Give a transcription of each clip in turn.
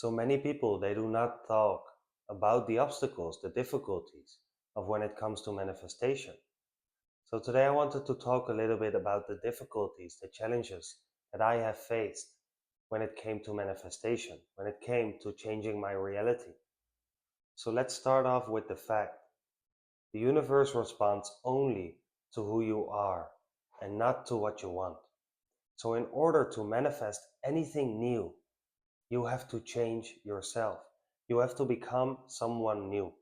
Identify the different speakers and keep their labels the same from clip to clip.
Speaker 1: So many people, they do not talk about the obstacles, the difficulties of when it comes to manifestation. So today I wanted to talk a little bit about the difficulties, the challenges that I have faced when it came to manifestation, when it came to changing my reality. So let's start off with the fact the universe responds only to who you are and not to what you want. So in order to manifest anything new, you have to change yourself. You have to become someone new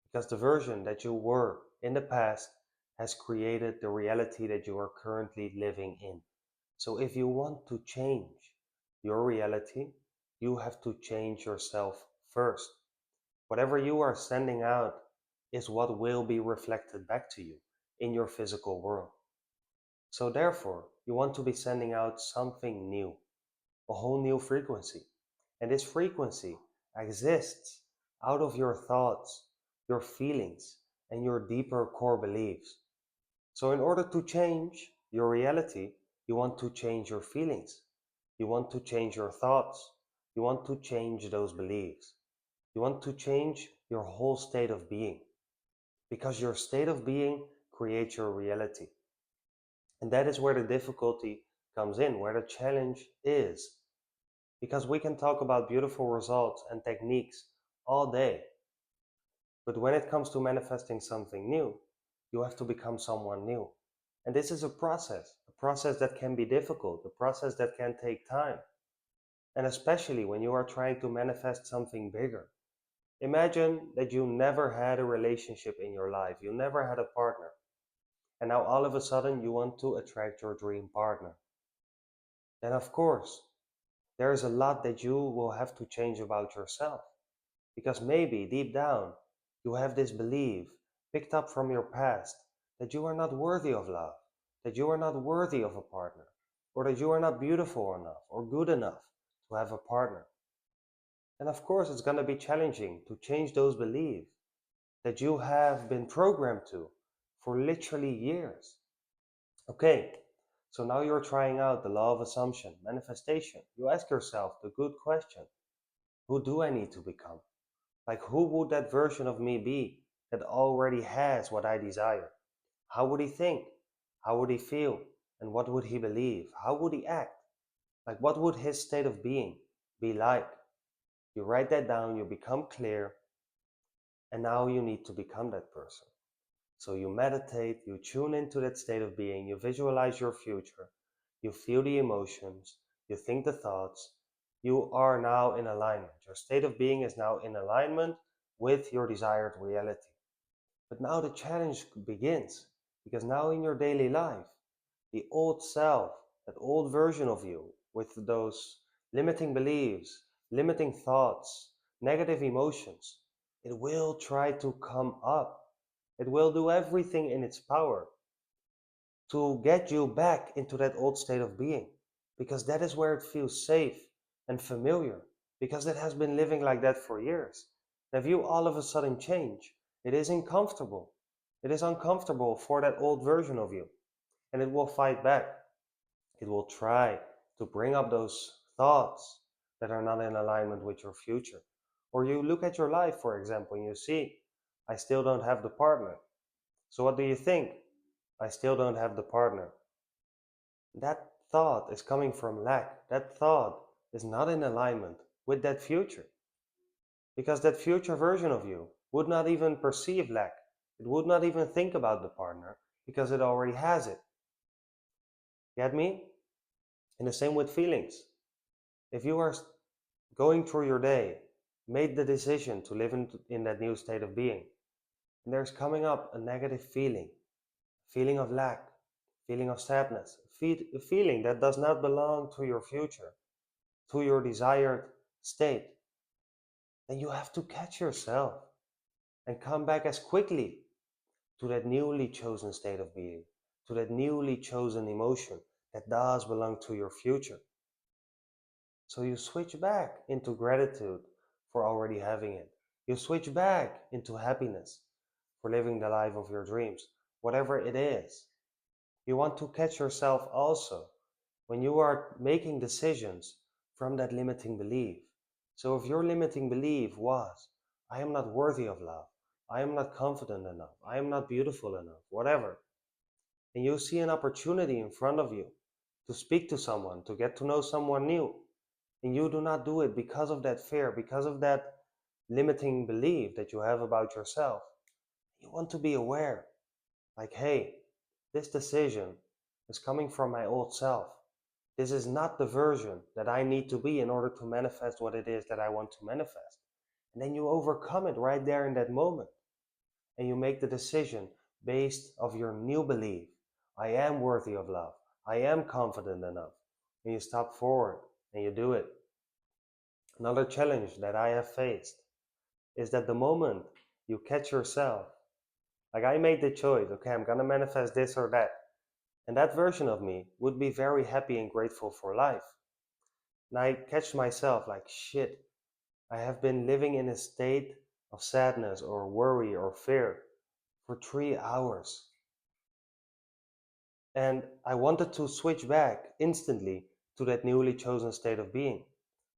Speaker 1: because the version that you were in the past has created the reality that you are currently living in. So if you want to change your reality, you have to change yourself first. Whatever you are sending out is what will be reflected back to you in your physical world. So therefore, you want to be sending out something new, a whole new frequency. And this frequency exists out of your thoughts, your feelings, and your deeper core beliefs. So, in order to change your reality, you want to change your feelings, you want to change your thoughts, you want to change those beliefs, you want to change your whole state of being because your state of being creates your reality. And that is where the difficulty comes in, where the challenge is. Because we can talk about beautiful results and techniques all day, but when it comes to manifesting something new, you have to become someone new. And this is a process that can be difficult, a process that can take time. And especially when you are trying to manifest something bigger. Imagine that you never had a relationship in your life, you never had a partner, and now all of a sudden you want to attract your dream partner. Then, of course, there is a lot that you will have to change about yourself. Because maybe deep down, you have this belief picked up from your past that you are not worthy of love, that you are not worthy of a partner, or that you are not beautiful enough or good enough to have a partner. And of course, it's going to be challenging to change those beliefs that you have been programmed to for literally years. Okay, so now you're trying out the law of assumption, manifestation. You ask yourself the good question: who do I need to become? Like, who would that version of me be that already has what I desire? How would he think? How would he feel? And what would he believe? How would he act? Like, what would his state of being be like? You write that down, you become clear, and now you need to become that person. So you meditate, you tune into that state of being, you visualize your future, you feel the emotions, you think the thoughts. You are now in alignment. Your state of being is now in alignment with your desired reality. But now the challenge begins because now in your daily life, the old self, that old version of you with those limiting beliefs, limiting thoughts, negative emotions, it will try to come up. It will do everything in its power to get you back into that old state of being because that is where it feels safe and familiar because it has been living like that for years. And if you all of a sudden change, it is uncomfortable. It is uncomfortable for that old version of you and it will fight back. It will try to bring up those thoughts that are not in alignment with your future. Or you look at your life, for example, and you see, I still don't have the partner. So what do you think? I still don't have the partner. That thought is coming from lack. That thought is not in alignment with that future. Because that future version of you would not even perceive lack. It would not even think about the partner because it already has it. Get me? And the same with feelings. If you are going through your day, made the decision to live in that new state of being, and there's coming up a negative feeling of lack, feeling of sadness, a feeling that does not belong to your future, to your desired state, then you have to catch yourself and come back as quickly to that newly chosen state of being, to that newly chosen emotion that does belong to your future. So you switch back into gratitude for already having it. You switch back into happiness for living the life of your dreams, whatever it is. You want to catch yourself also when you are making decisions from that limiting belief. So if your limiting belief was, I am not worthy of love, I am not confident enough, I am not beautiful enough, whatever, and you see an opportunity in front of you to speak to someone, to get to know someone new, and you do not do it because of that fear, because of that limiting belief that you have about yourself, you want to be aware, like, hey, this decision is coming from my old self. This is not the version that I need to be in order to manifest what it is that I want to manifest. And then you overcome it right there in that moment. And you make the decision based of your new belief. I am worthy of love. I am confident enough. And you step forward and you do it. Another challenge that I have faced is that the moment you catch yourself, like I made the choice, okay, I'm gonna manifest this or that. And that version of me would be very happy and grateful for life. And I catch myself like, shit, I have been living in a state of sadness or worry or fear for 3 hours. And I wanted to switch back instantly to that newly chosen state of being.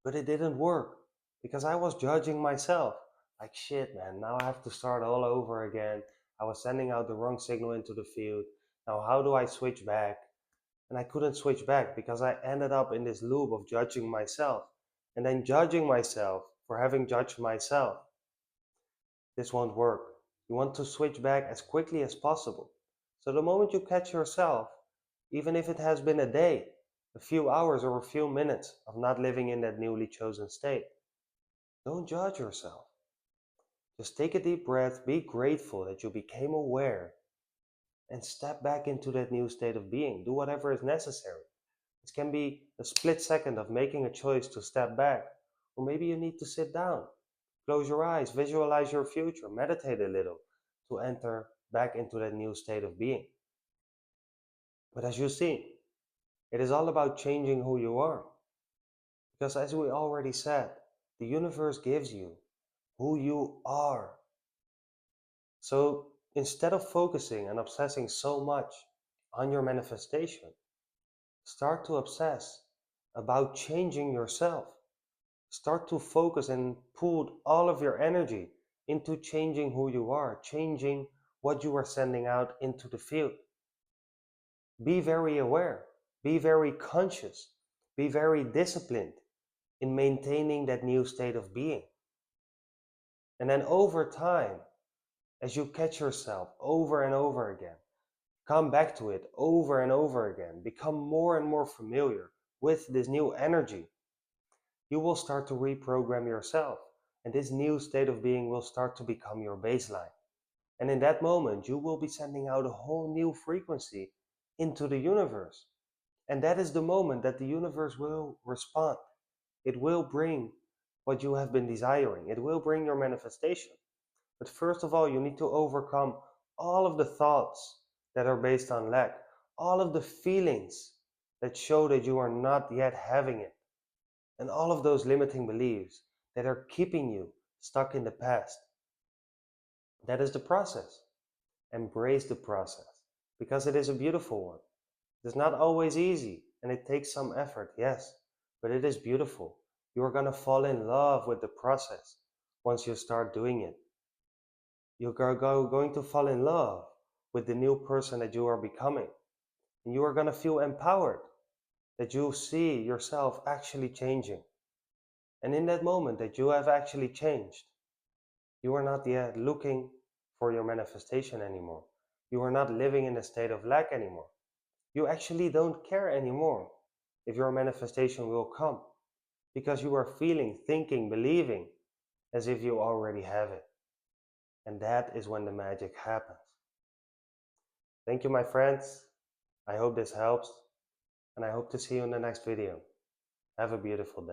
Speaker 1: But it didn't work because I was judging myself. Like, shit, man, now I have to start all over again. I was sending out the wrong signal into the field. Now, how do I switch back? And I couldn't switch back because I ended up in this loop of judging myself and then judging myself for having judged myself. This won't work. You want to switch back as quickly as possible. So the moment you catch yourself, even if it has been a day, a few hours, or a few minutes of not living in that newly chosen state, don't judge yourself. Just take a deep breath, be grateful that you became aware, and step back into that new state of being. Do whatever is necessary. It can be a split second of making a choice to step back, or maybe you need to sit down. Close your eyes, visualize your future, meditate a little to enter back into that new state of being. But as you see, it is all about changing who you are. Because as we already said, the universe gives you who you are. So instead of focusing and obsessing so much on your manifestation, start to obsess about changing yourself. Start to focus and put all of your energy into changing who you are, changing what you are sending out into the field. Be very aware, be very conscious, be very disciplined in maintaining that new state of being. And then over time, as you catch yourself over and over again, come back to it over and over again, become more and more familiar with this new energy, you will start to reprogram yourself. And this new state of being will start to become your baseline. And in that moment, you will be sending out a whole new frequency into the universe. And that is the moment that the universe will respond. It will bring what you have been desiring, it will bring your manifestation. But first of all, you need to overcome all of the thoughts that are based on lack, all of the feelings that show that you are not yet having it, and all of those limiting beliefs that are keeping you stuck in the past. That is the process. Embrace the process because it is a beautiful one. It's not always easy and it takes some effort, yes, but it is beautiful. You are going to fall in love with the process once you start doing it. You're going to fall in love with the new person that you are becoming. And you are going to feel empowered that you see yourself actually changing. And in that moment that you have actually changed, you are not yet looking for your manifestation anymore. You are not living in a state of lack anymore. You actually don't care anymore if your manifestation will come because you are feeling, thinking, believing as if you already have it. And that is when the magic happens. Thank you, my friends. I hope this helps, and I hope to see you in the next video. Have a beautiful day.